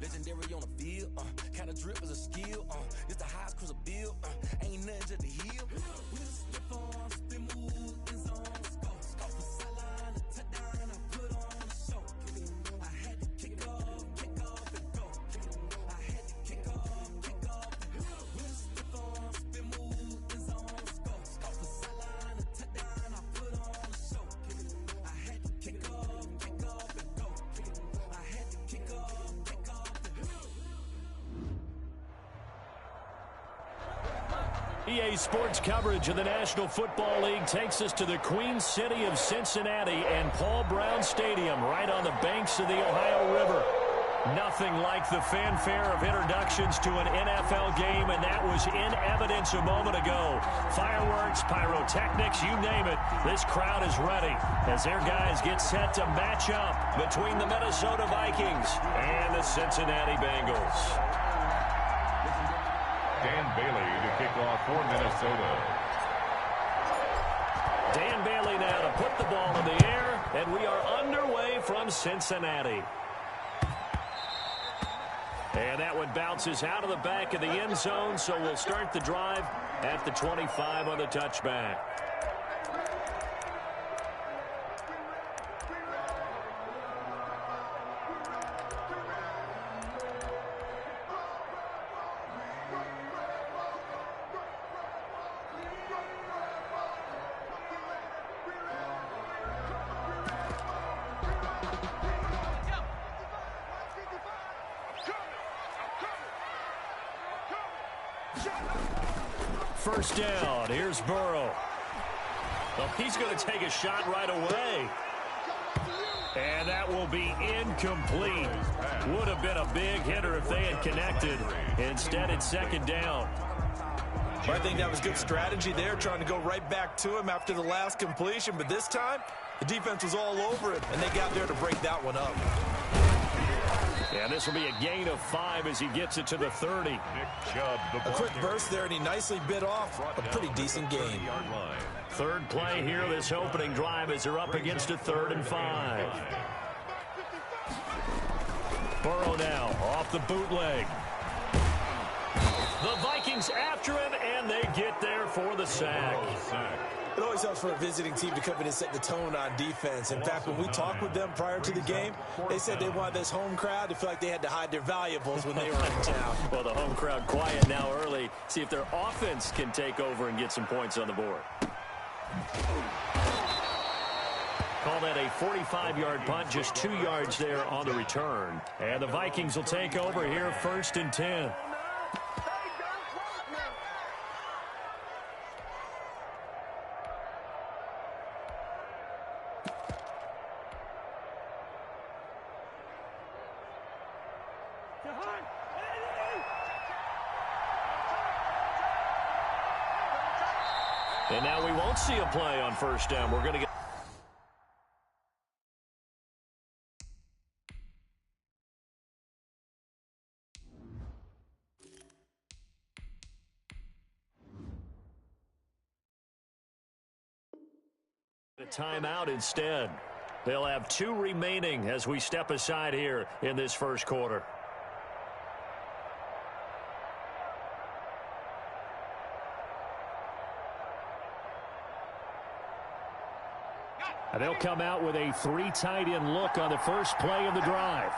Legendary on the field, kind of drip is a skill, it's the highest cruiser bill, ain't nothing just the hill. We'll slip on, spin move, in zone, scope for sideline, a touchdown, I put on the show. I had to kick off and go. I had to kick off and go. We'll slip on, spin move, in zone, scope for sideline, a touchdown, I put on the show. I had to kick off and go. I had to kick off and go. EA Sports coverage of the National Football League takes us to the Queen City of Cincinnati and Paul Brown Stadium right on the banks of the Ohio River. Nothing like the fanfare of introductions to an NFL game, and that was in evidence a moment ago. Fireworks, pyrotechnics, you name it. This crowd is ready as their guys get set to match up between the Minnesota Vikings and the Cincinnati Bengals. Dan Bailey to kick off for Minnesota. Dan Bailey now to put the ball in the air, and we are underway from Cincinnati. And that one bounces out of the back of the end zone, so we'll start the drive at the 25 on the touchback. First down. Here's Burrow. Well, he's going to take a shot right away. And that will be incomplete. Would have been a big hitter if they had connected. Instead, it's second down. I think that was good strategy there, trying to go right back to him after the last completion. But this time, the defense was all over it, and they got there to break that one up. And this will be a gain of 5 as he gets it to the 30. Nick Chubb, a quick burst there, and he nicely bit off a pretty decent gain. Third play here, this opening drive, as they're up against a 3rd and 5. Burrow now off the bootleg. The Vikings after him, and they get there for the sack. It always helps for a visiting team to come in and set the tone on defense. In fact, when we talked with them prior to the game, they said they wanted this home crowd to feel like they had to hide their valuables when they were in town. Well, the home crowd quiet now early. See if their offense can take over and get some points on the board. Call that a 45-yard punt, just 2 yards there on the return. And the Vikings will take over here, 1st and 10. And now we won't see a play on first down. We're going to get... a timeout instead. They'll have 2 remaining as we step aside here in this first quarter. And they'll come out with a 3 tight end look on the first play of the drive.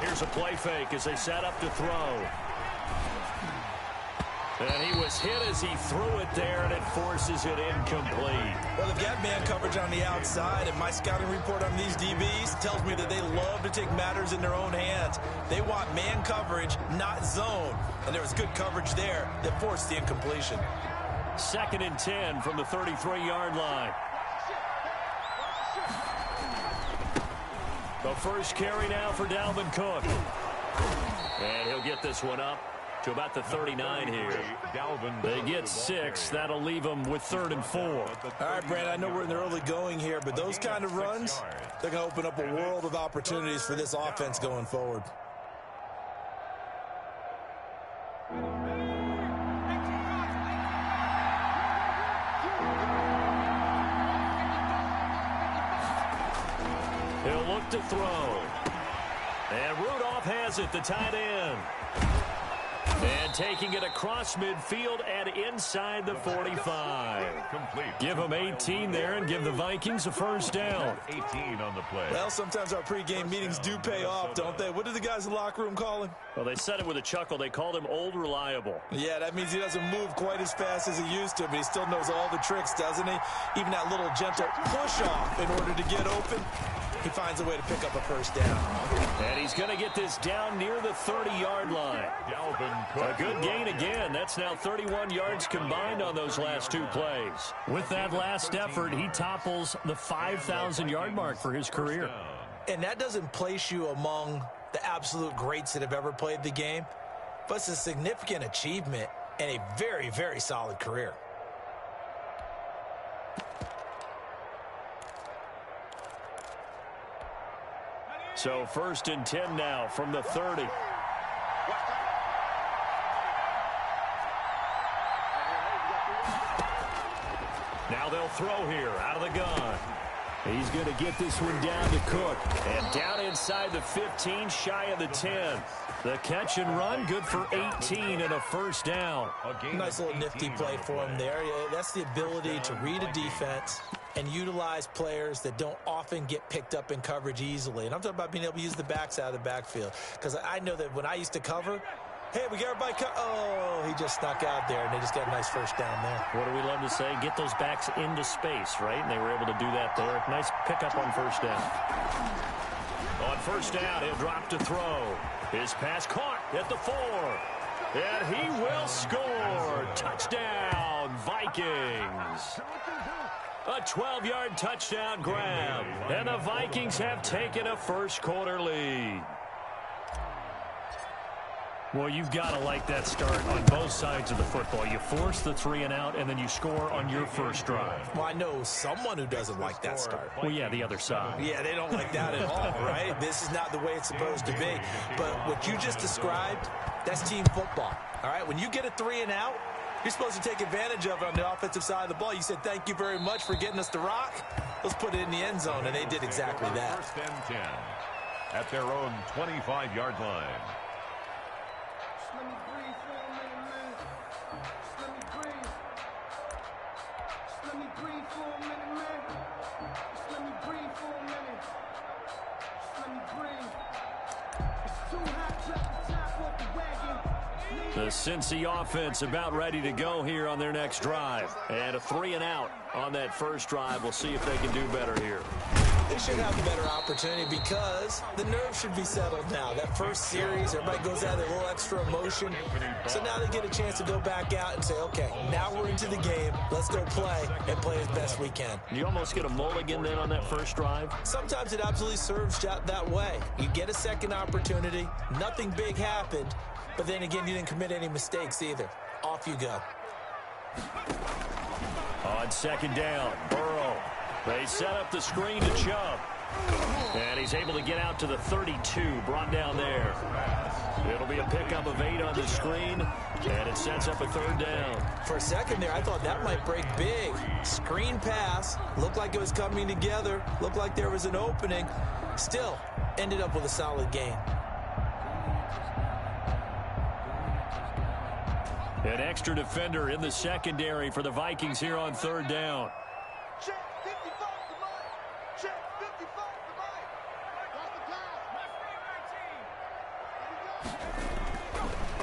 Here's a play fake as they set up to throw. And he was hit as he threw it there, and it forces it incomplete. Well, they've got man coverage on the outside, and my scouting report on these DBs tells me that they love to take matters in their own hands. They want man coverage, not zone. And there was good coverage there that forced the incompletion. 2nd and 10 from the 33-yard line. The first carry now for Dalvin Cook. And he'll get this one up to about the 39 here. They get 6. That'll leave them with 3rd and 4. All right, Brad, I know we're in the early going here, but those kind of runs, they're going to open up a world of opportunities for this offense going forward. He'll look to throw. And Rudolph has it, the tight end. And taking it across midfield and inside the 45. Complete. Give them 18 there and give the Vikings a first down. 18 on the play. Well, sometimes our pregame meetings do pay off, don't they? What do the guys in the locker room call him? Well, they said it with a chuckle. They called him Old Reliable. Yeah, that means he doesn't move quite as fast as he used to, but he still knows all the tricks, doesn't he? Even that little gentle push-off in order to get open. He finds a way to pick up a first down. And he's going to get this down near the 30-yard line. A good gain again. That's now 31 yards combined on those last two plays. With that last effort, he topples the 5,000-yard mark for his career. And that doesn't place you among the absolute greats that have ever played the game, but it's a significant achievement and a very, very solid career. So 1st and 10 now from the 30. Now they'll throw here out of the gun. He's going to get this one down to Cook. And down inside the 15, shy of the 10. The catch and run, good for 18 and a first down. Nice little nifty play for him there. That's the ability to read a defense and utilize players that don't often get picked up in coverage easily. And I'm talking about being able to use the backs out of the backfield. Because I know that when I used to cover, hey, we got everybody oh, he just snuck out there, and they just got a nice first down there. What do we love to say? Get those backs into space, right? And they were able to do that there. Nice pickup on first down. On first down, he'll drop to throw. His pass caught at the 4. And he will score. Touchdown, Vikings. A 12-yard touchdown grab. And the Vikings have taken a first-quarter lead. Well, you've got to like that start on both sides of the football. You force the 3 and out, and then you score on your first drive. Well, I know someone who doesn't like that start. Well, yeah, the other side. Yeah, they don't like that at all, right? This is not the way it's supposed to be. But what you just described, that's team football, all right? When you get a 3 and out, you're supposed to take advantage of it on the offensive side of the ball. You said, thank you very much for getting us the rock. Let's put it in the end zone, and they did exactly that. 1st and 10 at their own 25-yard line. The Cincy offense about ready to go here on their next drive. And a 3 and out on that first drive. We'll see if they can do better here. They should have a better opportunity because the nerves should be settled now. That first series, everybody goes out with a little extra emotion. So now they get a chance to go back out and say, okay, now we're into the game. Let's go play and play as best we can. You almost get a mulligan then on that first drive? Sometimes it absolutely serves that way. You get a second opportunity. Nothing big happened. But then again, you didn't commit any mistakes either. Off you go. On second down, Burrow. They set up the screen to Chubb. And he's able to get out to the 32, brought down there. It'll be a pickup of 8 on the screen, and it sets up a 3rd down. For a second there, I thought that might break big. Screen pass, looked like it was coming together, looked like there was an opening. Still, ended up with a solid gain. An extra defender in the secondary for the Vikings here on 3rd down. Check 55 to Mike. Check 55 to Mike.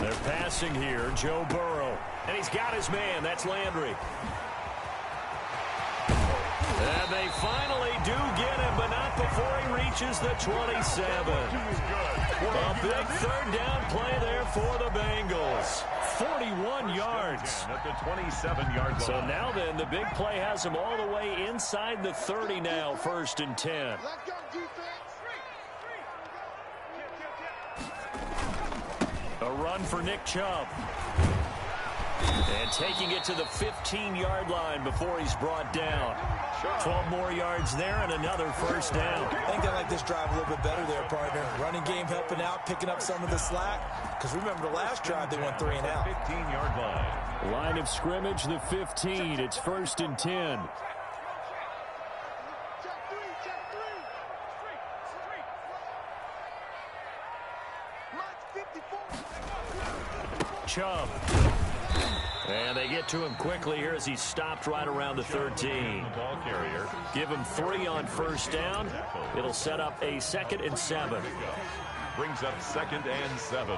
They're passing here, Joe Burrow. And he's got his man, that's Landry. And they finally do get him, but not before he reaches the 27. A big 3rd down play there for the Bengals. 41 yards. At the 27-yard line. So now then, the big play has him all the way inside the 30 now, 1st and 10. Let's go, defense. A run for Nick Chubb. And taking it to the 15-yard line before he's brought down. 12 more yards there and another 1st down. I think they like this drive a little bit better there, partner. Running game helping out, picking up some of the slack. Because remember the last drive, they went 3 and out. 15-yard line. Line of scrimmage, the 15. It's 1st and 10. Check 3, check 3. Chubb. And they get to him quickly here as he's stopped right around the 13. Ball carrier. Give him 3 on first down. It'll set up a 2nd and 7. Brings up 2nd and 7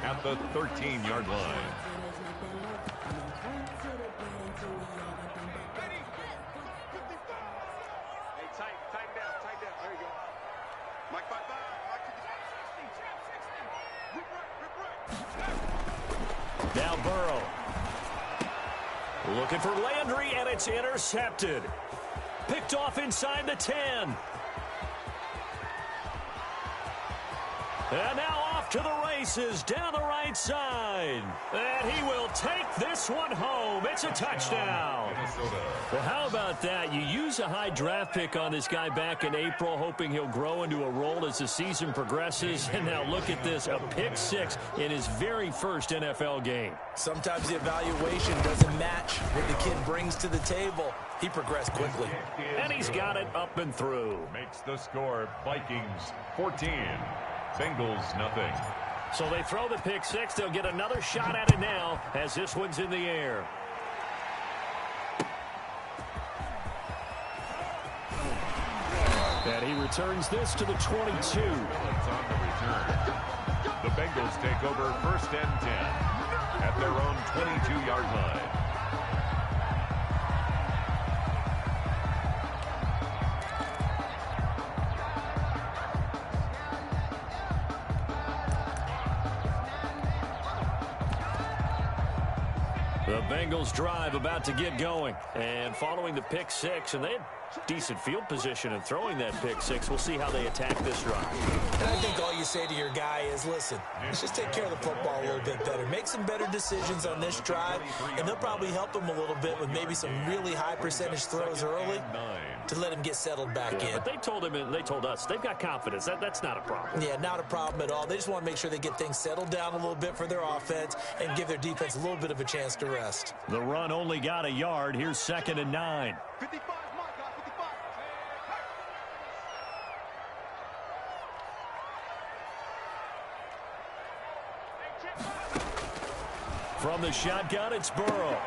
at the 13-yard line. Tighten down. There you go. Mike 5-5. Mike Now Burrow. Looking for Landry, and it's intercepted. Picked off inside the 10. And now off to the races down the right side. And he will take this one home. It's a touchdown. Well, how about that? You use a high draft pick on this guy back in April, hoping he'll grow into a role as the season progresses. And now look at this, a pick 6 in his very first NFL game. Sometimes the evaluation doesn't match what the kid brings to the table. He progressed quickly. And he's got it up and through. Makes the score Vikings 14. Bengals nothing. So they throw the pick 6. They'll get another shot at it now as this one's in the air. And he returns this to the 22. It's on the return. The Bengals take over 1st and 10 at their own 22-yard line. The Bengals drive about to get going. And following the pick 6, and they had decent field position in throwing that pick 6. We'll see how they attack this drive. And I think all you say to your guy is, listen, let's just take care of the football a little bit better. Make some better decisions on this drive, and they'll probably help him a little bit with maybe some really high percentage throws early to let him get settled back in. But they told him, and they told us, they've got confidence. That's not a problem. Yeah, not a problem at all. They just want to make sure they get things settled down a little bit for their offense and give their defense a little bit of a chance to rest. The run only got a yard. Here's 2nd and 9. 55, Mike, 55. From the shotgun, it's Burrow.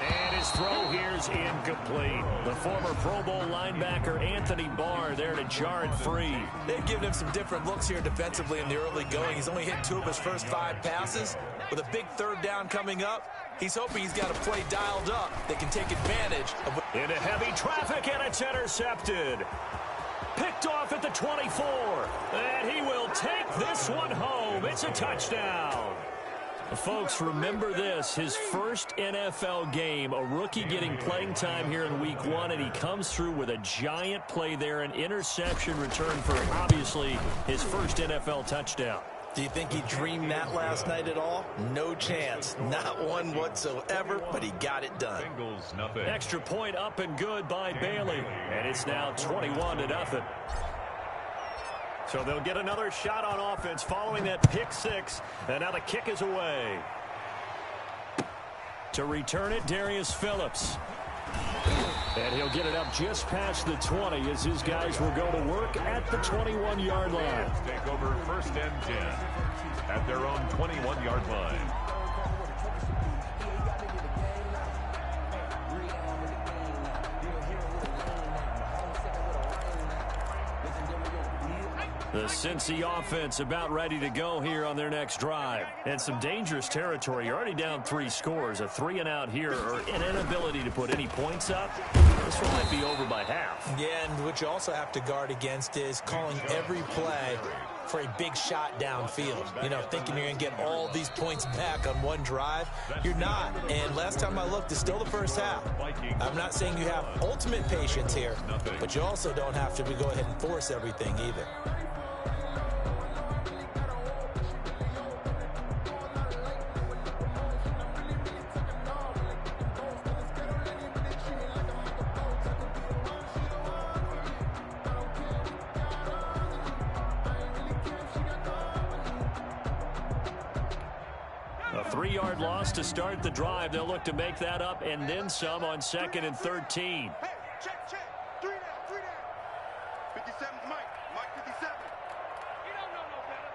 And his throw here's incomplete. The former Pro Bowl linebacker Anthony Barr there to jar it free. They've given him some different looks here defensively in the early going. He's only hit 2 of his first 5 passes. With a big 3rd down coming up, he's hoping he's got a play dialed up that can take advantage of Into heavy traffic, and it's intercepted. Picked off at the 24. And he will take this one home. It's a touchdown. Folks, remember this, his first NFL game, a rookie getting playing time here in week 1, and he comes through with a giant play there, an interception return for, obviously, his first NFL touchdown. Do you think he dreamed that last night at all? No chance. Not one whatsoever, but he got it done. Bengals nothing. Extra point up and good by Bailey, and it's now 21-0. So they'll get another shot on offense following that pick 6. And now the kick is away. To return it, Darius Phillips. And he'll get it up just past the 20 as his guys will go to work at the 21-yard line. Take over 1st and 10 at their own 21-yard line. The Cincy offense about ready to go here on their next drive. And some dangerous territory. You're already down 3 scores. A 3-and-out here, or an inability to put any points up. This one might be over by half. Yeah, and what you also have to guard against is calling every play for a big shot downfield. You know, thinking you're going to get all these points back on one drive. You're not. And last time I looked, it's still the first half. I'm not saying you have ultimate patience here, but you also don't have to go ahead and force everything either. A 3-yard loss to start the drive. They'll look to make that up and then some on 2nd and 13. Hey, check. 3 down. 57, Mike 57. You don't know no better.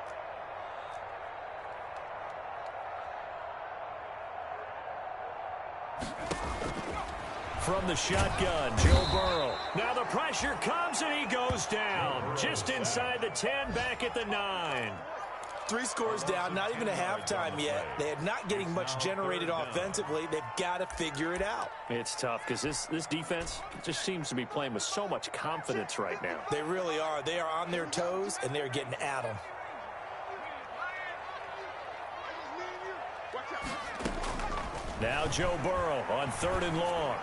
from the shotgun, Joe Burrow. Now the pressure comes and he goes down. Just inside the 10, back at the 9. 3 scores down, not even a halftime yet. They are not getting much generated offensively. They've got to figure it out. It's tough because this defense just seems to be playing with so much confidence right now. They really are. They are on their toes, and they're getting at them. Now Joe Burrow on 3rd and long.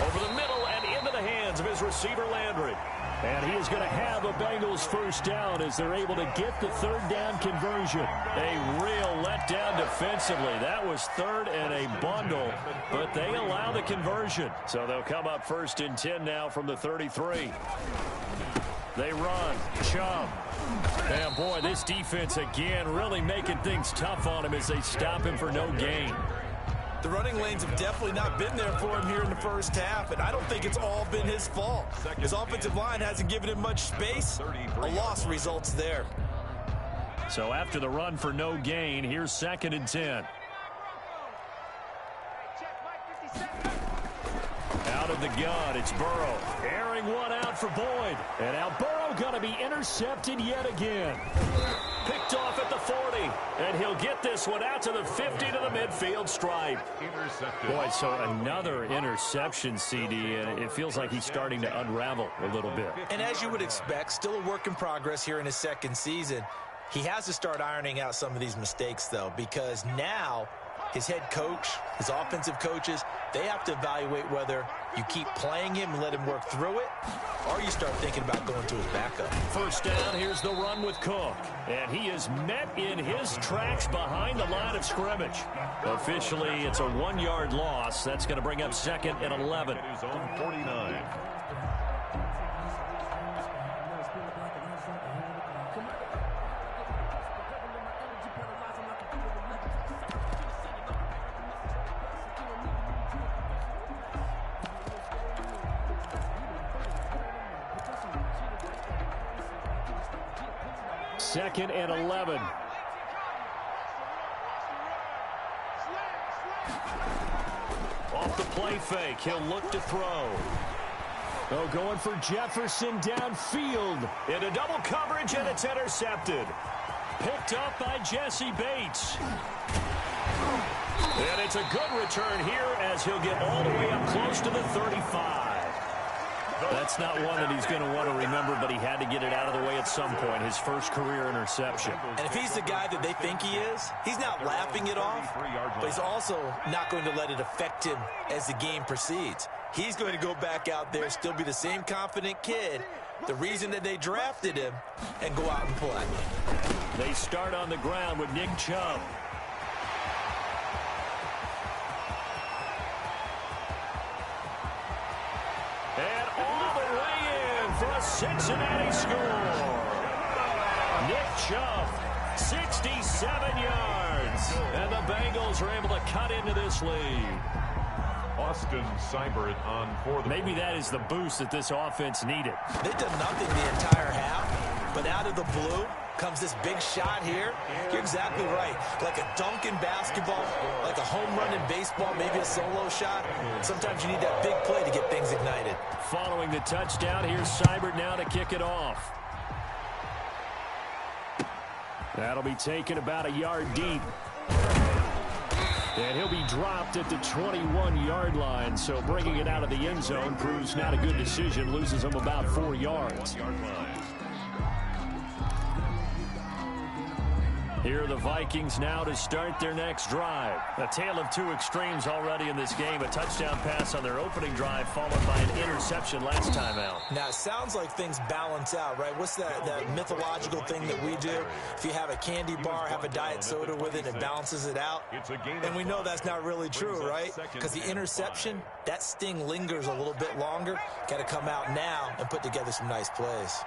Over the middle and into the hands of his receiver Landry. And he is going to have a Bengals first down as they're able to get the 3rd down conversion. A real letdown defensively. That was 3rd and a bundle, but they allow the conversion. So they'll come up 1st and 10 now from the 33. They run. Chubb. And boy, this defense again really making things tough on him as they stop him for no gain. The running lanes have definitely not been there for him here in the first half, and I don't think it's all been his fault. His offensive line hasn't given him much space. A loss results there. So after the run for no gain, here's 2nd and 10. Out of the gun, it's Burrow. Airing one out for Boyd. And now Burrow going to be intercepted yet again. Picked off at the 40. And he'll get this one out to the 50 to the midfield stripe. Boy, so another interception, CD, and it feels like he's starting to unravel a little bit. And as you would expect, still a work in progress here in his 2nd season. He has to start ironing out some of these mistakes, though, because now his head coach, his offensive coaches, they have to evaluate whether you keep playing him and let him work through it, or you start thinking about going to his backup. First down, here's the run with Cook. And he is met in his tracks behind the line of scrimmage. Officially, it's a 1-yard loss. That's going to bring up 2nd and 11. His own 49. Second and 11. Off the play fake, he'll look to throw. Oh, going for Jefferson downfield. Into double coverage, and it's intercepted. Picked up by Jesse Bates. And it's a good return here as he'll get all the way up close to the 35. That's not one that he's going to want to remember, but he had to get it out of the way at some point, his first career interception. And if he's the guy that they think he is, he's not laughing it off, but he's also not going to let it affect him as the game proceeds. He's going to go back out there, still be the same confident kid, the reason that they drafted him, and go out and play. They start on the ground with Nick Chubb. And all the way in for a Cincinnati score. Nick Chubb, 67 yards. And the Bengals are able to cut into this lead. Austin Seibert on for the... Maybe that is the boost that this offense needed. They've done nothing the entire half, but out of the blue comes this big shot here. You're exactly right. Like a dunk in basketball, like a home run in baseball, maybe a solo shot. Sometimes you need that big play to get things ignited. Following the touchdown, here's Seibert now to kick it off. That'll be taken about a yard deep. And he'll be dropped at the 21-yard line, so bringing it out of the end zone proves not a good decision, loses him about 4 yards. Here are the Vikings now to start their next drive. A tale of two extremes already in this game. A touchdown pass on their opening drive followed by an interception last time out. Now, it sounds like things balance out, right? What's that mythological thing that we do? If you have a candy bar, have a diet soda with it, it balances it out. And we know that's not really true, right? Because the interception, that sting lingers a little bit longer. Got to come out now and put together some nice plays.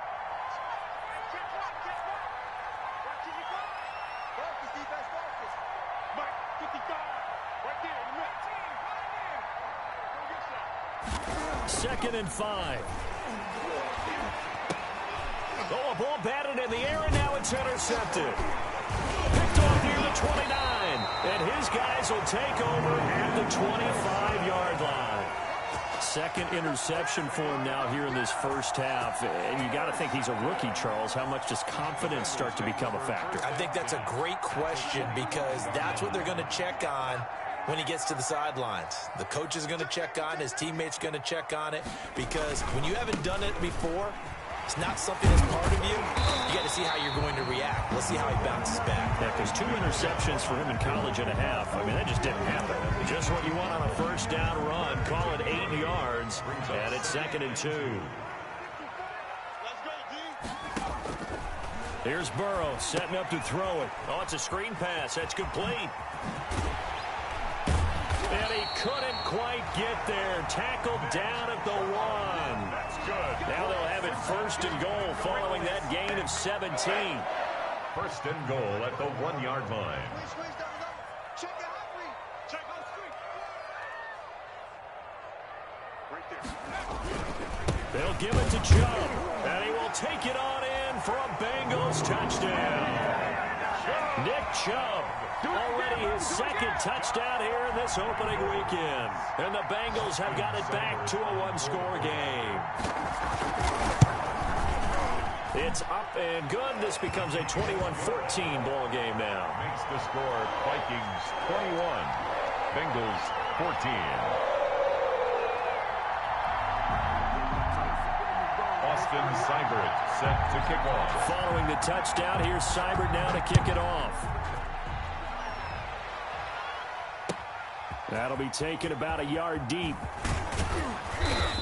Second and 5. Oh, a ball batted in the air, and now it's intercepted. Picked off near the 29. And his guys will take over at the 25-yard line. second interception for him now here in this first half. And you got to think he's a rookie, Charles. How much does confidence start to become a factor? I think that's a great question because that's what they're going to check on when he gets to the sidelines. The coach is going to check on it. His teammates going to check on it because when you haven't done it before, it's not something that's part of you. You got to see how you're going to react. Let's see how he bounces back. Yeah, because 2 interceptions for him in college and a half. I mean, that just didn't happen. Just what you want on a first down run. Call it 8 yards, and it's 2nd and 2. Here's Burrow setting up to throw it. Oh, it's a screen pass. That's complete. And he couldn't quite get there. Tackled down at the 1. That's good. Now they'll have it 1st and goal following that gain of 17. 1st and goal at the 1-yard line. They'll give it to Chubb. And he will take it on in for a Bengals touchdown. Nick Chubb. Already his 2nd touchdown here in this opening weekend. And the Bengals have got it back to a 1-score game. It's up and good. This becomes a 21-14 ball game now. Makes the score Vikings 21, Bengals 14. Austin Seibert set to kick off. Following the touchdown, here's Seibert now to kick it off. That'll be taken about a yard deep.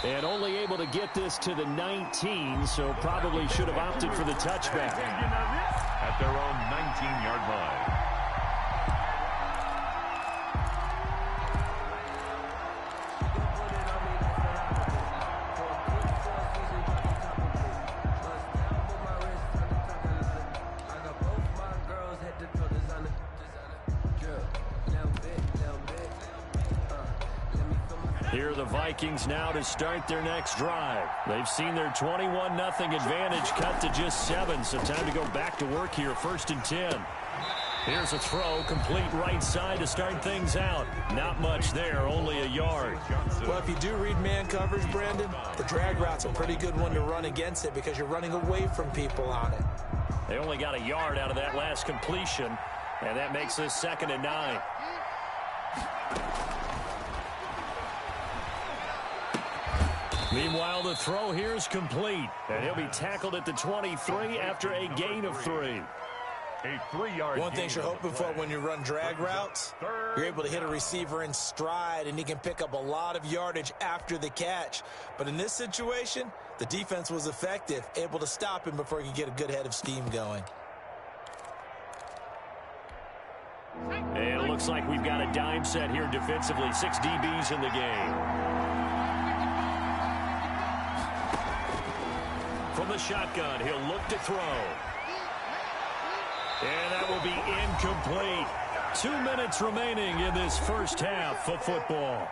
And only able to get this to the 19, so probably should have opted for the touchback. At their own 19-yard line. Here are the Vikings now to start their next drive. They've seen their 21-0 advantage cut to just 7, so time to go back to work here. 1st and 10. Here's a throw, complete right side to start things out. Not much there, only a yard. Well, if you do read man coverage, Brandon, the drag route's a pretty good one to run against it because you're running away from people on it. They only got a yard out of that last completion, and that makes this 2nd and 9. Meanwhile, the throw here is complete, and he'll be tackled at the 23 after a gain of 3. A 3-yard. One thing you're hoping for when you run drag routes, you're able to hit a receiver in stride, and he can pick up a lot of yardage after the catch. But in this situation, the defense was effective, able to stop him before he could get a good head of steam going. And it looks like we've got a dime set here defensively. 6 DBs in the game. From the shotgun, he'll look to throw. And that will be incomplete. 2 minutes remaining in this first half of football.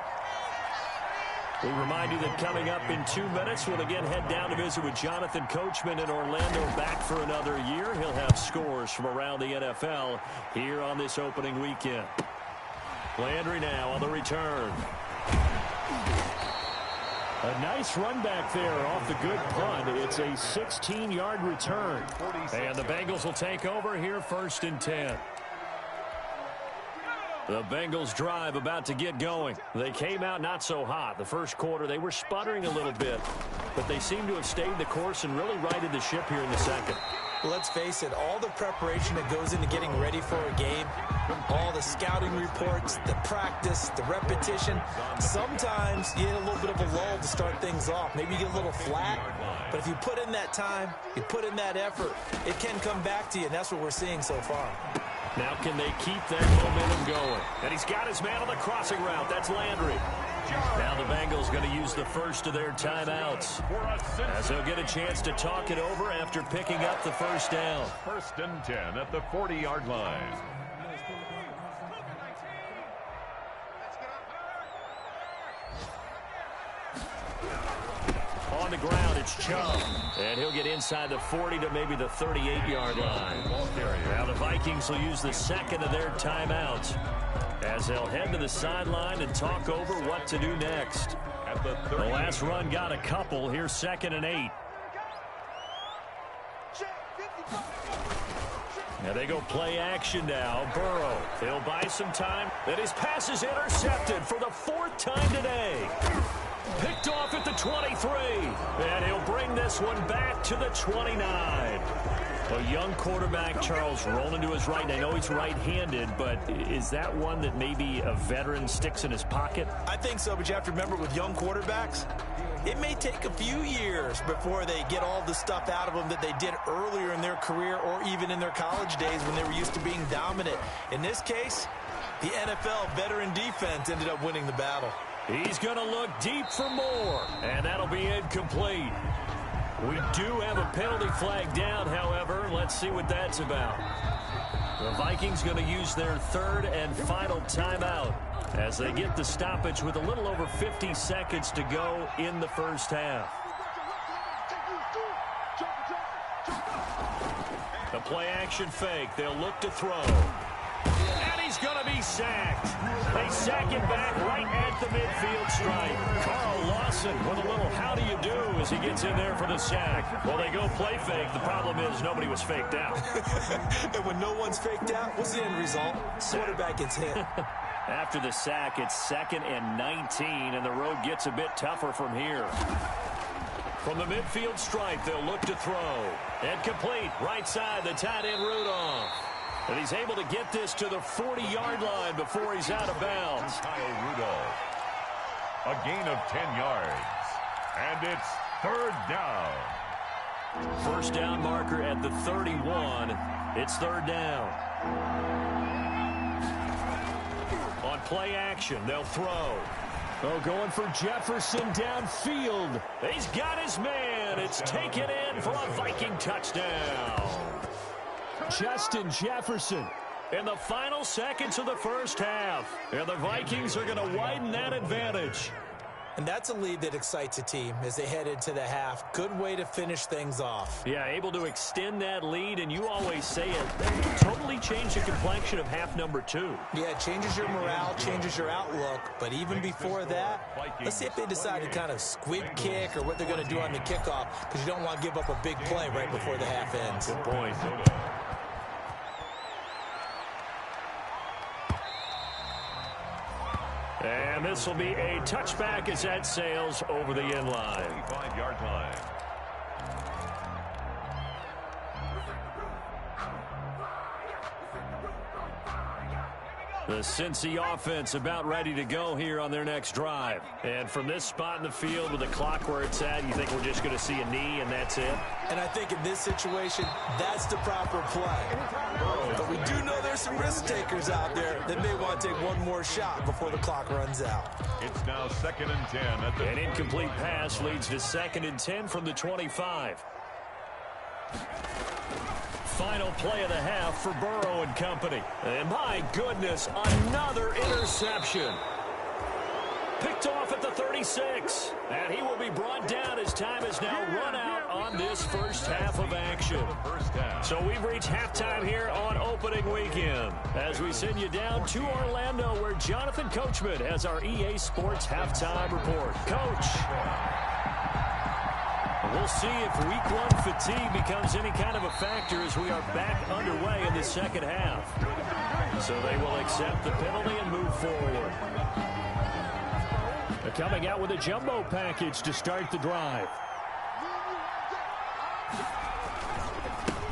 We remind you that coming up in 2 minutes, we'll again head down to visit with Jonathan Coachman in Orlando, back for another year. He'll have scores from around the NFL here on this opening weekend. Landry now on the return. A nice run back there off the good punt. It's a 16-yard return. And the Bengals will take over here 1st and 10. The Bengals drive about to get going. They came out not so hot. The first quarter, they were sputtering a little bit. But they seem to have stayed the course and really righted the ship here in the second. Let's face it, all the preparation that goes into getting ready for a game, all the scouting reports, the practice, the repetition, sometimes you get a little bit of a lull to start things off. Maybe you get a little flat, but if you put in that time, you put in that effort, it can come back to you, and that's what we're seeing so far. Now can they keep that momentum going? And he's got his man on the crossing route. That's Landry. Now the Bengals going to use the first of their timeouts, as they'll get a chance to talk it over after picking up the first down. 1st and 10 at the 40-yard line. On the ground, it's Chubb. And he'll get inside the 40 to maybe the 38-yard line. Now the Vikings will use the second of their timeouts. as they'll head to the sideline and talk over what to do next. At the The last run got a couple. Here's 2nd and 8. Now they go play action now. Burrow, he'll buy some time. Then his pass is intercepted for the 4th time today. Picked off at the 23. And he'll bring this one back to the 29. A young quarterback, Charles, rolling to his right. I know he's right-handed, but is that one that maybe a veteran sticks in his pocket? I think so, but you have to remember with young quarterbacks, it may take a few years before they get all the stuff out of them that they did earlier in their career or even in their college days when they were used to being dominant. In this case, the NFL veteran defense ended up winning the battle. He's going to look deep for more, and that'll be incomplete. We do have a penalty flag down, however. Let's see what that's about. The Vikings going to use their 3rd and final timeout as they get the stoppage with a little over 50 seconds to go in the first half. The play action fake. They'll look to throw. And he's going to be sacked. They sack him back right at the midfield stripe. Carl Lawson with a little how do you do as he gets in there for the sack. Well, they go play fake. The problem is nobody was faked out. And when no one's faked out, what's the end result? Quarterback gets hit. After the sack, it's 2nd and 19, and the road gets a bit tougher from here. From the midfield stripe, they'll look to throw. And complete. Right side, the tight end Rudolph. And he's able to get this to the 40-yard line before he's out of bounds. Kyle Rudolph. A gain of 10 yards. And it's 3rd down. First down marker at the 31. It's 3rd down. On play action, they'll throw. Oh, going for Jefferson downfield. He's got his man. It's taken in for a Viking touchdown. Justin Jefferson in the final seconds of the first half. And the Vikings are going to widen that advantage. And that's a lead that excites a team as they head into the half. Good way to finish things off. Yeah, able to extend that lead, and you always say it totally changed the complexion of half number 2. Yeah, it changes your morale, changes your outlook. But even before that, let's see if they decide to kind of squib kick or what they're going to do on the kickoff, because you don't want to give up a big play right before the half ends. Good point. And this will be a touchback as that sails over the end line. 25-yard line. The Cincy offense about ready to go here on their next drive. And from this spot in the field with the clock where it's at, you think we're just going to see a knee and that's it? And I think in this situation, that's the proper play. But we do know there's some risk takers out there that may want to take one more shot before the clock runs out. It's now 2nd and 10. An incomplete pass leads to 2nd and 10 from the 25. Final play of the half for Burrow and company. And my goodness, another interception. Picked off at the 36. And he will be brought down as time is now run out on this first half of action. So we've reached halftime here on opening weekend as we send you down to Orlando where Jonathan Coachman has our EA Sports halftime report. Coach. We'll see if week 1 fatigue becomes any kind of a factor as we are back underway in the second half. So they will accept the penalty and move forward. They're coming out with a jumbo package to start the drive.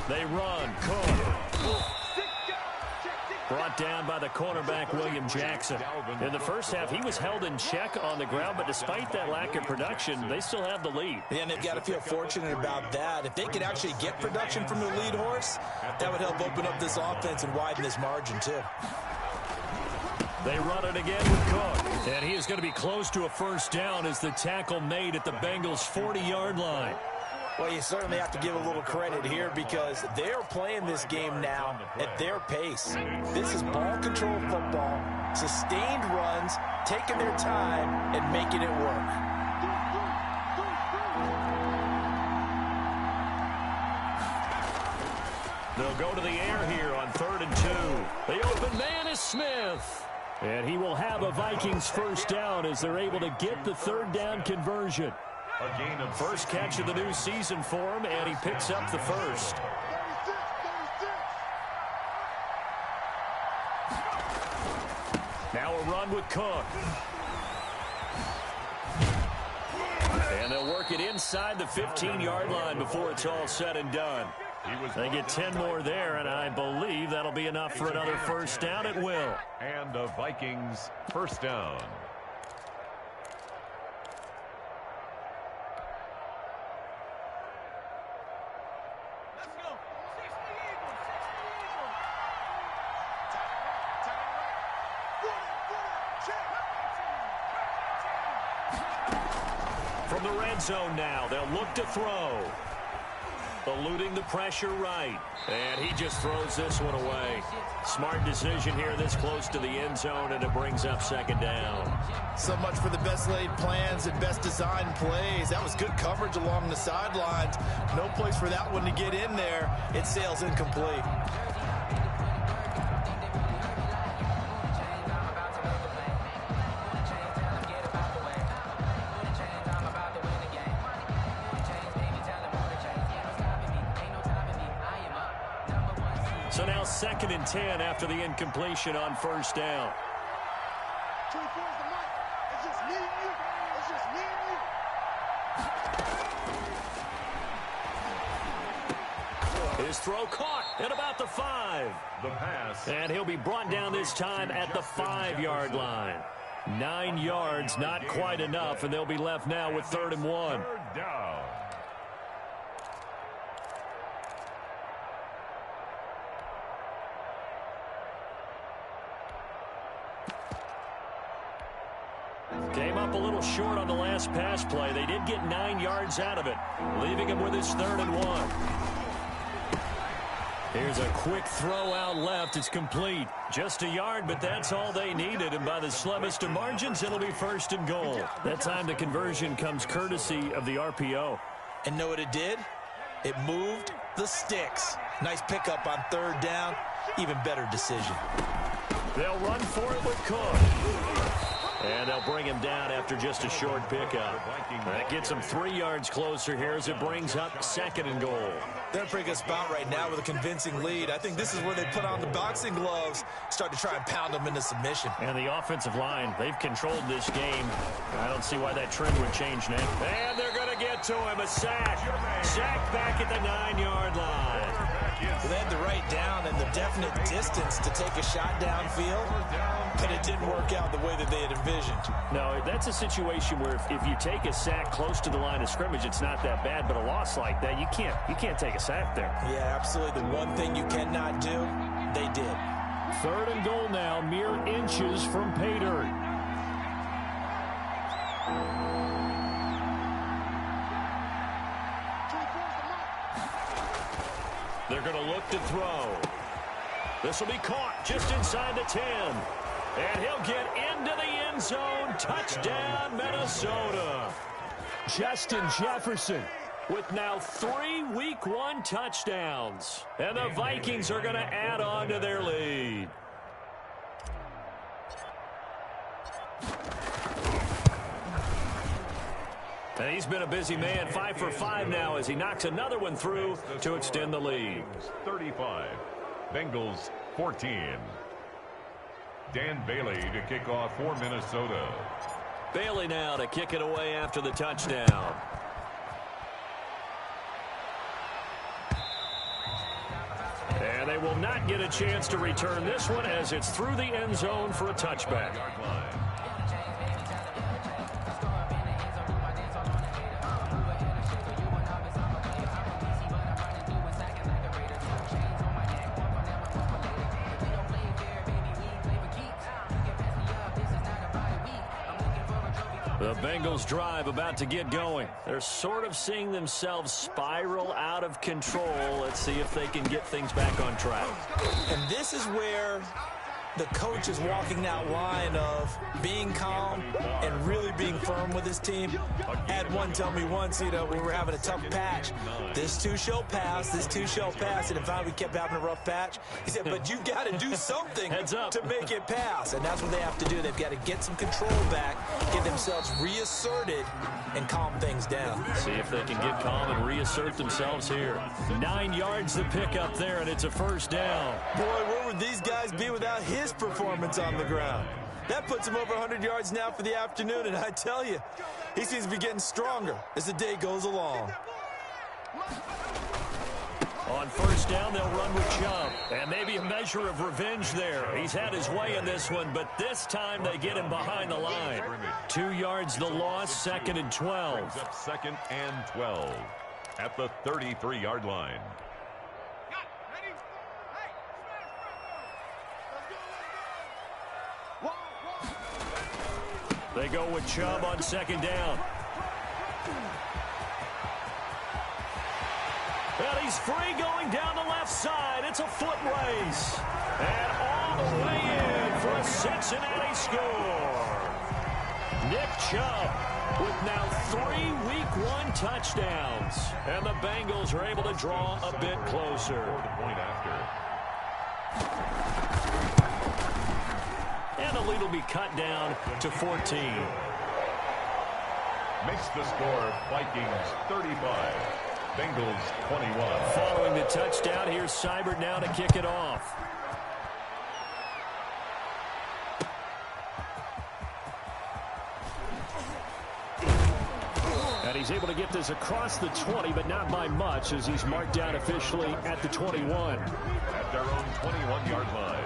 They run. Cook. Brought down by the cornerback, William Jackson. In the first half, he was held in check on the ground, but despite that lack of production, they still have the lead. Yeah, and they've got to feel fortunate about that. If they could actually get production from their lead horse, that would help open up this offense and widen this margin, too. They run it again with Cook. And he is going to be close to a first down as the tackle made at the Bengals' 40-yard line. Well, you certainly have to give a little credit here because they're playing this game now at their pace. This is ball control football, sustained runs, taking their time, and making it work. They'll go to the air here on 3rd and 2. The open man is Smith. And he will have a Vikings first down as they're able to get the third down conversion. A gain of First catch of the new season for him, and he picks up the first. Now a run with Cook. And they'll work it inside the 15-yard line before it's all said and done. They get 10 more there, and I believe that'll be enough for another first down at will. And a Vikings first down. From the red zone now, they'll look to throw. Eluding the pressure right. And he just throws this one away. Smart decision here this close to the end zone, and it brings up second down. So much for the best laid plans and best designed plays. That was good coverage along the sidelines. No place for that one to get in there. It sails incomplete. So now 2nd and 10 after the incompletion on first down. His throw caught at about the 5. The pass. And he'll be brought down this time at the 5-yard line. 9 yards, not quite enough, and they'll be left now with 3rd and 1. Third down. Came up a little short on the last pass play. They did get 9 yards out of it, leaving him with his 3rd and 1. Here's a quick throw out left. It's complete. Just a yard, but that's all they needed. And by the slimmest of margins, it'll be 1st and goal. That time the conversion comes courtesy of the RPO. And know what it did? It moved the sticks. Nice pickup on 3rd down. Even better decision. They'll run for it with Cook. And they'll bring him down after just a short pickup. That gets him 3 yards closer here as it brings up 2nd and goal. They're in a pretty good spot right now with a convincing lead. I think this is where they put on the boxing gloves, start to try and pound them into submission. And the offensive line, they've controlled this game. I don't see why that trend would change, Nick. And they're going to get to him. A sack. Sack back at the 9-yard line. They had the right down and the definite distance to take a shot downfield, but it didn't work out the way that they had envisioned. No, that's a situation where if you take a sack close to the line of scrimmage, it's not that bad, but a loss like that, you can't take a sack there. Yeah, absolutely. The one thing you cannot do, they did. 3rd and goal now, mere inches from pay dirt. They're going to look to throw. This will be caught just inside the 10. And he'll get into the end zone. Touchdown, Minnesota. Justin Jefferson with now 3 Week 1 touchdowns. And the Vikings are going to add on to their lead. And he's been a busy man, 5 for 5 now as he knocks another one through to extend the lead. 35. Bengals 14. Dan Bailey to kick off for Minnesota. Bailey now to kick it away after the touchdown. And they will not get a chance to return this one as it's through the end zone for a touchback. The Bengals drive about to get going. They're sort of seeing themselves spiral out of control. Let's see if they can get things back on track. And this is where the coach is walking that line of being calm and really being firm with his team. I had one tell me once, we were having a tough patch. This too shall pass, this too shall pass. And in fact, we kept having a rough patch. He said, but you've got to do something to make it pass. And that's what they have to do. They've got to get some control back, get themselves reasserted, and calm things down. See if they can get calm and reassert themselves here. 9 yards to pick up there, and it's a first down. Boy, where would these guys be without his performance on the ground? That puts him over 100 yards now for the afternoon, and I tell you, he seems to be getting stronger as the day goes along. On first down, they'll run with Chubb. And maybe a measure of revenge there. He's had his way in this one, but this time they get him behind the line. 2 yards the loss, 2nd and 12. Brings up 2nd and 12 at the 33-yard line. They go with Chubb on 2nd down. And he's free going down the left side. It's a foot race. And all the way in for a Cincinnati score. Nick Chubb with now 3 Week 1 touchdowns. And the Bengals are able to draw a bit closer. The point after. And the lead will be cut down to 14. Makes the score Vikings 35. Bengals 21. Following the touchdown, here's Seibert now to kick it off. And he's able to get this across the 20, but not by much, as he's marked down officially at the 21. At their own 21-yard line.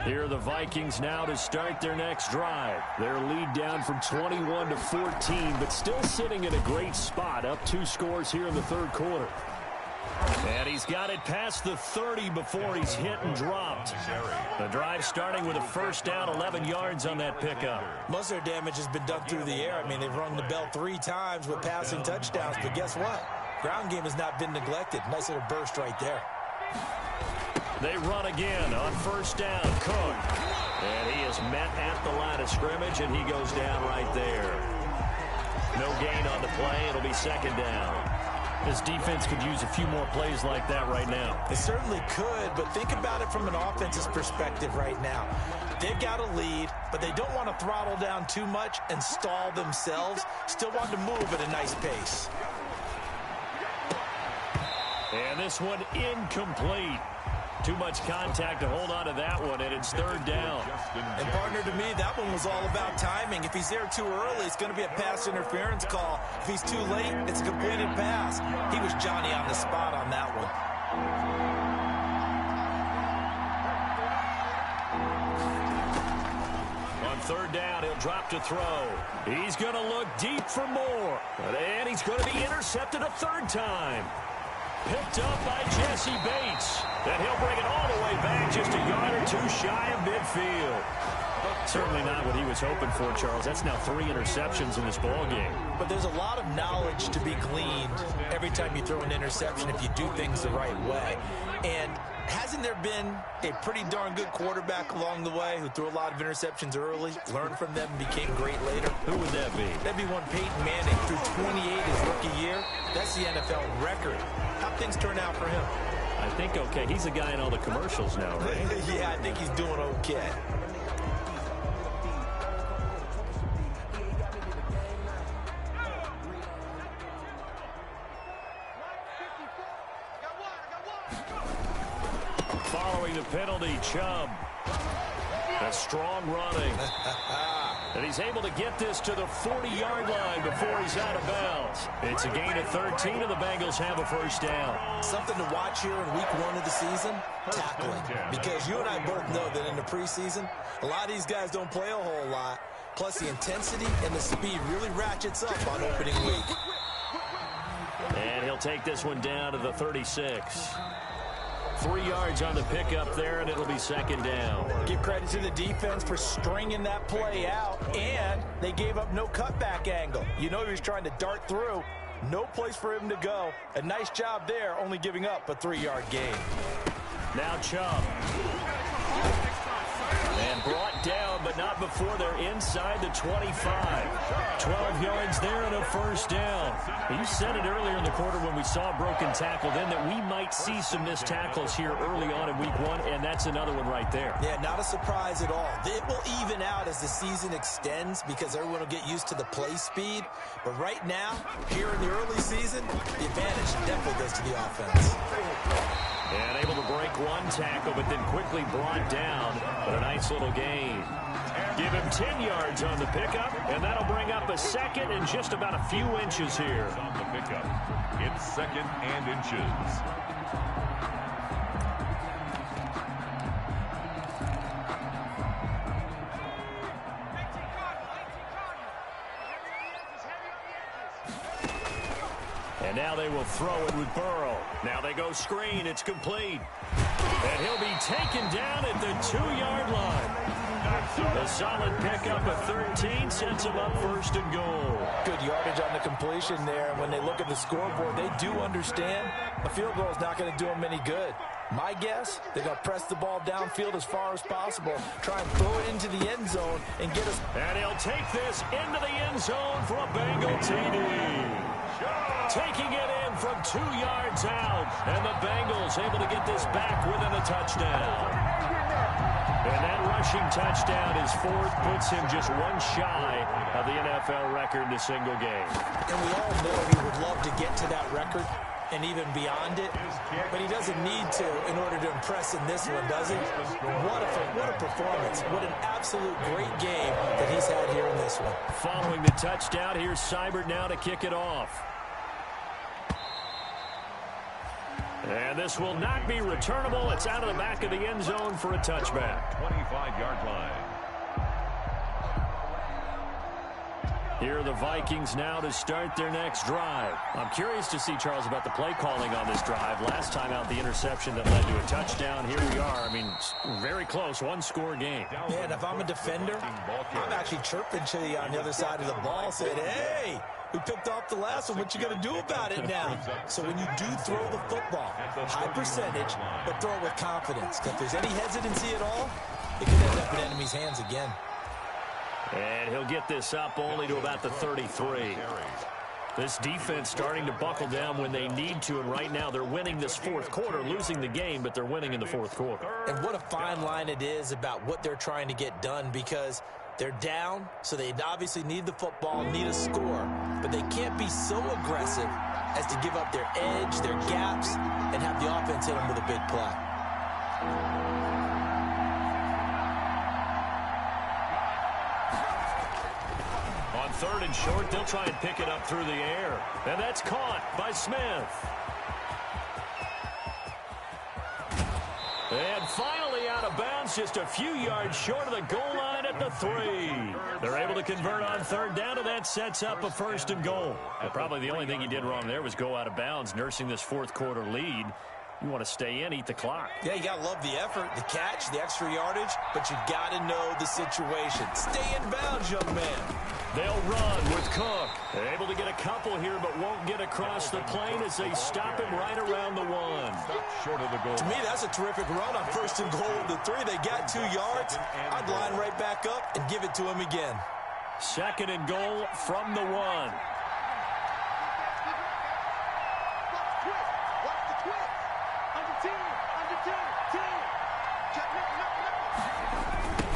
Here are the Vikings now to start their next drive. Their lead down from 21 to 14, but still sitting in a great spot, up 2 scores here in the 3rd quarter. And he's got it past the 30 before he's hit and dropped. The drive starting with a first down, 11 yards on that pickup. Most of their damage has been done through the air. I mean, they've rung the bell 3 times with passing touchdowns, but guess what? Ground game has not been neglected. Nice little burst right there. They run again on first down. Cook. And he is met at the line of scrimmage, and he goes down right there. No gain on the play. It'll be 2nd down. This defense could use a few more plays like that right now. They certainly could, but think about it from an offense's perspective right now. They've got a lead, but they don't want to throttle down too much and stall themselves. Still want to move at a nice pace. And this one incomplete. Too much contact to hold on to that one, and it's 3rd down. And partner, to me, that one was all about timing. If he's there too early, it's going to be a pass interference call. If he's too late, it's a completed pass. He was Johnny on the spot on that one. On 3rd down, he'll drop to throw. He's going to look deep for more. And he's going to be intercepted a 3rd time. Picked up by Jesse Bates. And he'll bring it all the way back just a yard or 2 shy of midfield. Certainly not what he was hoping for, Charles. That's now 3 interceptions in this ballgame. But there's a lot of knowledge to be gleaned every time you throw an interception if you do things the right way. And hasn't there been a pretty darn good quarterback along the way who threw a lot of interceptions early, learned from them, and became great later? Who would that be? That'd be one Peyton Manning, threw 28 his rookie year. That's the NFL record. How'd things turn out for him? I think okay. He's a guy in all the commercials now, right? Yeah, I think he's doing okay. Following the penalty, Chubb. A strong running. And he's able to get this to the 40-yard line before he's out of bounds. It's a gain of 13, and the Bengals have a first down. Something to watch here in week 1 of the season, tackling. Because you and I both know that in the preseason, a lot of these guys don't play a whole lot. Plus, the intensity and the speed really ratchets up on opening week. And he'll take this one down to the 36. 3 yards on the pickup there, and it'll be second down. Give credit to the defense for stringing that play out, and they gave up no cutback angle. You know he was trying to dart through. No place for him to go. A nice job there, only giving up a 3-yard gain. Now Chubb. And brought down, but not before they're inside the 25. 12 yards there and a first down. You said it earlier in the quarter when we saw a broken tackle then that we might see some missed tackles here early on in week 1, and that's another one right there. Yeah, not a surprise at all. It will even out as the season extends because everyone will get used to the play speed. But right now, here in the early season, the advantage definitely goes to the offense. And able to break one tackle, but then quickly brought down. But a nice little gain. Give him 10 yards on the pickup, and that'll bring up a second and just about a few inches here. On the pickup, it's second and inches. And now they will throw it with Burrow. Now they go screen. It's complete. And he'll be taken down at the 2-yard line. A solid pickup of 13 sets him up first and goal. Good yardage on the completion there. And when they look at the scoreboard, they do understand a field goal is not going to do them any good. My guess, they're going to press the ball downfield as far as possible, try and throw it into the end zone and get us. And he'll take this into the end zone for a Bengal TD. Taking it in from 2 yards out. And the Bengals able to get this back within a touchdown. And that rushing touchdown, his 4th, puts him just one shy of the NFL record in a single game. And we all know he would love to get to that record and even beyond it, but he doesn't need to in order to impress in this one, does he? What a performance. What an absolute great game that he's had here in this one. Following the touchdown, here's Seibert now to kick it off. And this will not be returnable. It's out of the back of the end zone for a touchback. 25-yard line. Here are the Vikings now to start their next drive. I'm curious to see, Charles, about the play calling on this drive. Last time out, the interception that led to a touchdown. Here we are. I mean, very close, one-score game. Man, if I'm a defender, I'm actually chirping to you on the other side of the ball, saying, hey, we picked off the last one. What you going to do about it now? So when you do throw the football, high percentage, but throw it with confidence. If there's any hesitancy at all, it could end up in enemy's hands again. And he'll get this up only to about the 33. This defense starting to buckle down when they need to, and right now they're winning this 4th quarter, losing the game, but they're winning in the 4th quarter. And what a fine line it is about what they're trying to get done, because they're down, so they obviously need the football, need a score, but they can't be so aggressive as to give up their edge, their gaps, and have the offense hit them with a big play. On 3rd and short, they'll try and pick it up through the air. And that's caught by Smith. And finally out of bounds, just a few yards short of the goal line at the 3. They're able to convert on 3rd down, and that sets up a 1st and goal. But probably the only thing he did wrong there was go out of bounds, nursing this 4th quarter lead. You want to stay in, eat the clock. Yeah, you got to love the effort, the catch, the extra yardage, but you got to know the situation. Stay in bounds, young man. They'll run with Cook. They're able to get a couple here, but won't get across the plane as they stop him right around the 1. Short of the goal. To me, that's a terrific run on 1st and goal of the 3. They got 2 yards. I'd line right back up and give it to him again. 2nd and goal from the 1.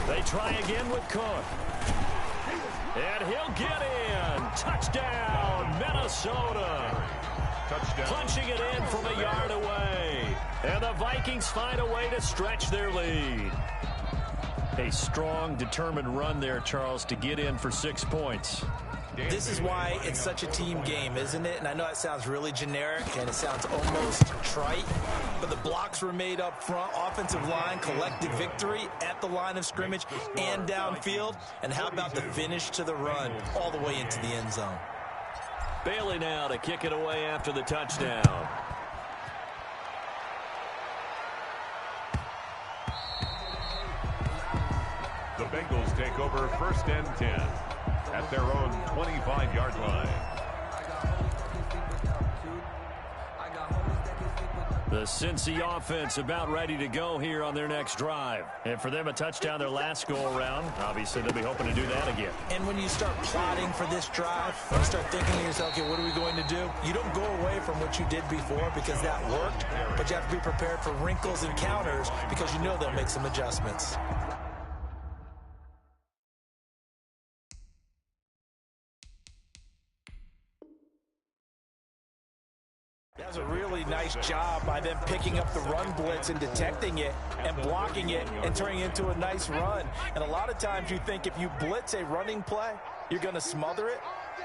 They try again with Cook. And he'll get in. Touchdown, Minnesota. Touchdown. Punching it in from a yard away. And the Vikings find a way to stretch their lead. A strong, determined run there, Charles, to get in for 6 points. This is why it's such a team game, isn't it? And I know it sounds really generic and it sounds almost trite, but the blocks were made up front, offensive line, collective victory at the line of scrimmage and downfield. And how about the finish to the run all the way into the end zone? Bailey now to kick it away after the touchdown. take over first and 10 at their own 25-yard line. The Cincy offense about ready to go here on their next drive. And for them, a touchdown their last go-around. Obviously, they'll be hoping to do that again. And when you start plotting for this drive, when you start thinking to yourself, okay, what are we going to do? You don't go away from what you did before because that worked, but you have to be prepared for wrinkles and counters because you know they'll make some adjustments. That was a really nice job by them picking up the run blitz and detecting it and blocking it and turning it into a nice run. And a lot of times you think if you blitz a running play, you're going to smother it.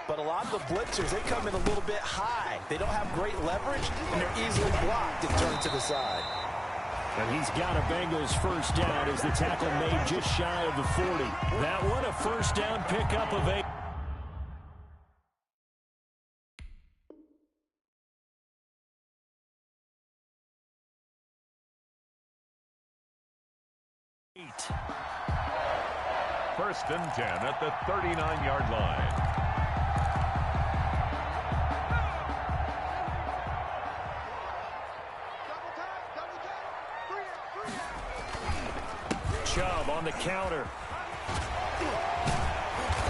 But a lot of the blitzers, they come in a little bit high. They don't have great leverage, and they're easily blocked and turned to the side. And he's got a Bengals first down as the tackle made just shy of the 40. That one, a first down pickup of 8. First and 10 at the 39-yard line. Chubb on the counter.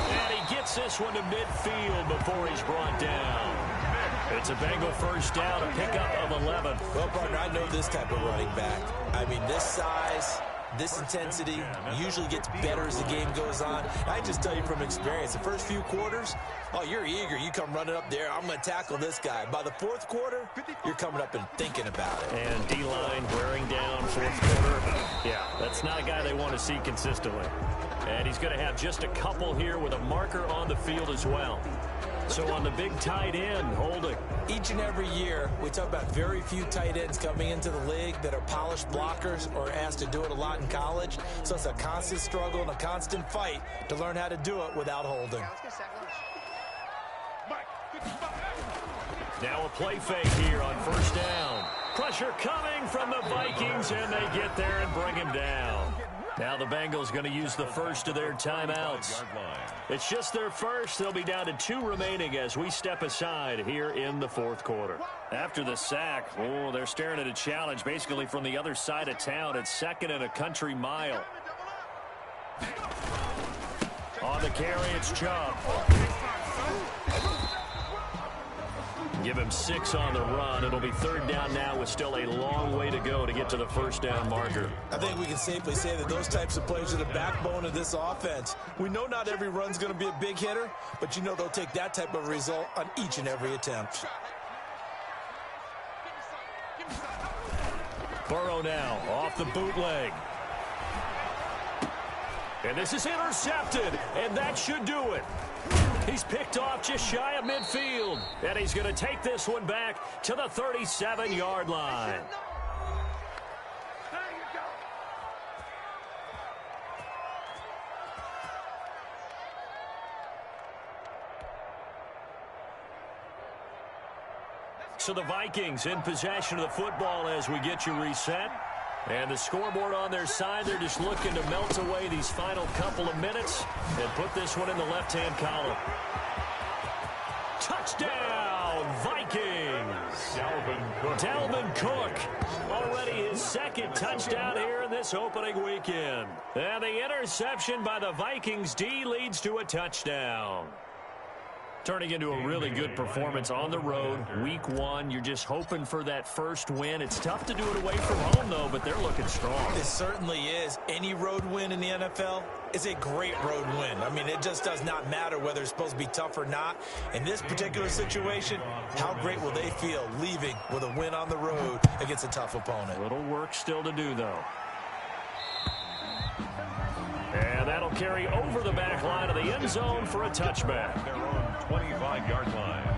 And he gets this one to midfield before he's brought down. It's a Bengal first down, a pickup of 11. Well, partner, I know this type of running back. I mean, this size, this intensity usually gets better as the game goes on. I just tell you from experience, the first few quarters, oh, you're eager. You come running up there, I'm going to tackle this guy. By the fourth quarter, you're coming up and thinking about it. And D-line wearing down fourth quarter. Yeah, that's not a guy they want to see consistently. And he's going to have just a couple here with a marker on the field as well. So on the big tight end, holding. Each and every year, we talk about very few tight ends coming into the league that are polished blockers or asked to do it a lot in college. So it's a constant struggle and a constant fight to learn how to do it without holding. Now a play fake here on first down. Pressure coming from the Vikings, and they get there and bring him down. Now the Bengals going to use the first of their timeouts. It's just their first. They'll be down to 2 remaining as we step aside here in the fourth quarter. After the sack, oh, they're staring at a challenge basically from the other side of town. It's second and a country mile. On the carry, it's Chubb. Give him 6 on the run. It'll be third down now with still a long way to go to get to the first down marker. I think we can safely say that those types of plays are the backbone of this offense. We know not every run's going to be a big hitter, but you know they'll take that type of result on each and every attempt. Burrow now off the bootleg. And this is intercepted, and that should do it. He's picked off just shy of midfield, and he's going to take this one back to the 37-yard line. So the Vikings in possession of the football as we get you reset. And the scoreboard on their side, they're just looking to melt away these final couple of minutes and put this one in the left-hand column. Touchdown, Vikings! Dalvin Cook, already his second touchdown here in this opening weekend. And the interception by the Vikings D leads to a touchdown. Turning into a really good performance on the road. Week 1, you're just hoping for that first win. It's tough to do it away from home, though, but they're looking strong. It certainly is. Any road win in the NFL is a great road win. I mean, it just does not matter whether it's supposed to be tough or not. In this particular situation, how great will they feel leaving with a win on the road against a tough opponent? A little work still to do, though. And that'll carry over the back line of the end zone for a touchback. Their own 25-yard line.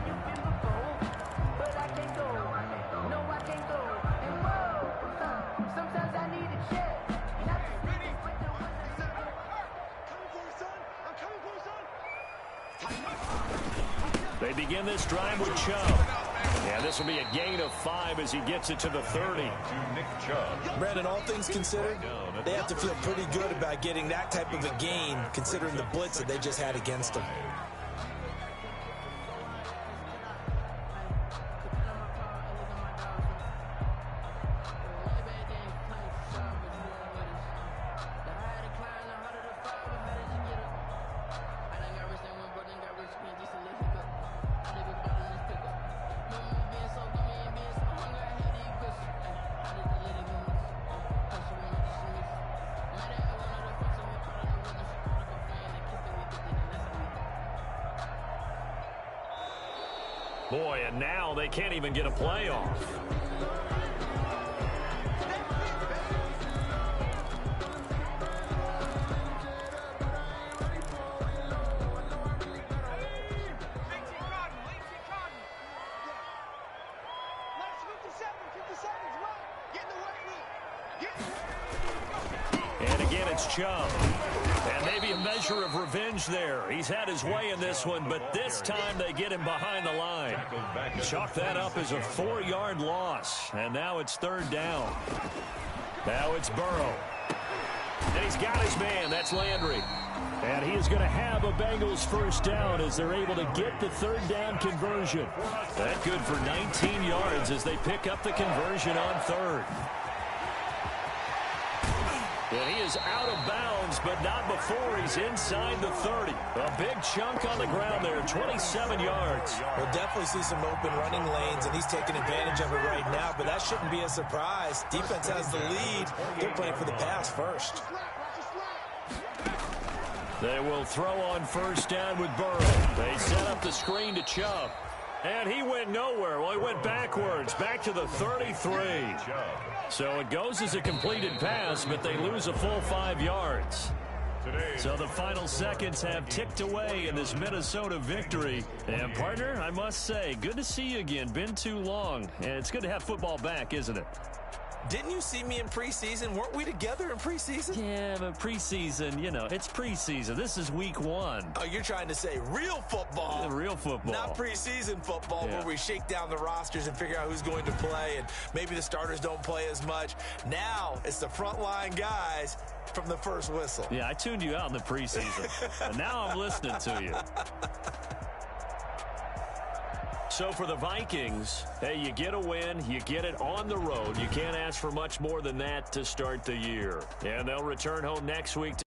They begin this drive with Chubb. Yeah, this will be a gain of 5 as he gets it to the 30. To Nick Chubb. Brandon, all things considered, they have to feel pretty good about getting that type of a gain, considering the blitz that they just had against them. Boy, and now they can't even get a play off. And again, it's Chubb. And maybe a measure of revenge there. He's had his way in this one, but this time they get him behind the line. Chalk that up as a 4-yard loss. And now it's 3rd down. Now it's Burrow. And he's got his man. That's Landry. And he is going to have a Bengals first down as they're able to get the 3rd down conversion. That good for 19 yards as they pick up the conversion on 3rd. And he is out of bounds, but not before he's inside the 30. A big chunk on the ground there, 27 yards. We'll definitely see some open running lanes, and he's taking advantage of it right now, but that shouldn't be a surprise. Defense has the lead. They're playing for the pass first. They will throw on first down with Burrow. They set up the screen to Chubb. And he went nowhere. Well, he went backwards, back to the 33. So it goes as a completed pass, but they lose a full 5 yards. So the final seconds have ticked away in this Minnesota victory. And, partner, I must say, good to see you again. Been too long. And it's good to have football back, isn't it? Didn't you see me in preseason? Weren't we together in preseason? Yeah, but preseason, you know, it's preseason. This is week 1. Oh, you're trying to say real football. Yeah, real football. Not preseason football, yeah, where we shake down the rosters and figure out who's going to play, and maybe the starters don't play as much. Now it's the frontline guys from the first whistle. Yeah, I tuned you out in the preseason, and now I'm listening to you. So for the Vikings, hey, you get a win, you get it on the road. You can't ask for much more than that to start the year. And they'll return home next week to